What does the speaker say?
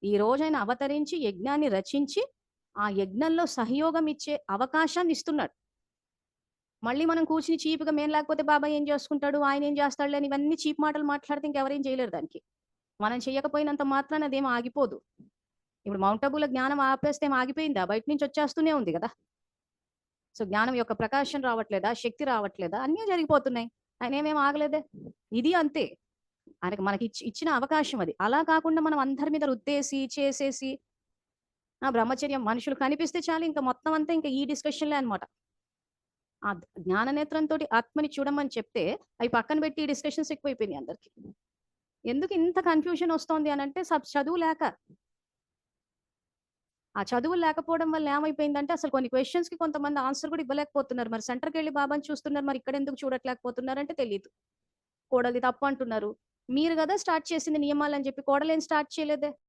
ఈ రోజు ఆయన అవతరించి యజ్ఞాన్ని రచించి ఆ యజ్ఞంలో సహయోగం ఇచ్చే అవకాశాన్ని ఇస్తున్నాడు. మళ్ళీ మనం కూర్చుని చీప్‌గా మేము లేకపోతే బాబాయ్ ఏం చేసుకుంటాడు? ఆయన ఏం చేస్తాడులే అని ఇవన్నీ చీప్ మాటలు మాట్లాడితే ఇంకెవరేం చేయలేరు దానికి. మనం చేయకపోయినంత మాత్రాన అదేం ఆగిపోదు. ఇప్పుడు మౌంట్ అబూలో జ్ఞానం ఆపేస్తే ఏమి ఆగిపోయిందా? బయట నుంచి వచ్చేస్తూనే ఉంది గదా! సో, జ్ఞానం యొక్క ప్రకాశం రావట్లేదా? శక్తి రావట్లేదా? అన్నీ జరిగిపోతున్నాయి. ఆయనేమేమి ఆగలేదే. ఇది అంతే. ఆయనకి మనకి ఇచ్చిన అవకాశం అది. అలా కాకుండా మనం అందరి మీద రుద్దేసి, చేసేసి బ్రహ్మచర్యం మనుషులు కనిపిస్తే చాలు ఇంక మొత్తం అంతా ఇంక ఈ డిస్కషన్‌లే అన్నమాట. ఆ జ్ఞాన నేత్రంతోటి ఆత్మని చూడమని చెప్తే, అవి పక్కన పెట్టి ఈ డిస్కషన్స్ ఎక్కువైపోయినాయి అందరికి. ఎందుకు ఇంత కన్‌ఫ్యూజన్ వస్తోంది అనంటే చదువు లేక. ఆ చదువులు లేకపోవడం వల్ల ఏమైపోయిందంటే అసలు కొన్ని క్వెషన్స్‌కి కొంతమంది ఆన్సర్ కూడా ఇవ్వలేకపోతున్నారు. మరి సెంటర్‌కెళ్ళి బాబాని చూస్తున్నారు. మరి ఇక్కడెందుకు చూడట్లేకపోతున్నారంటే తెలీదు. కోడలిది తప్పు అంటున్నారు. మీరు గదా స్టార్ట్ చేసింది నియమాలని చెప్పి. కోడలేం స్టార్ట్ చేయలేదే.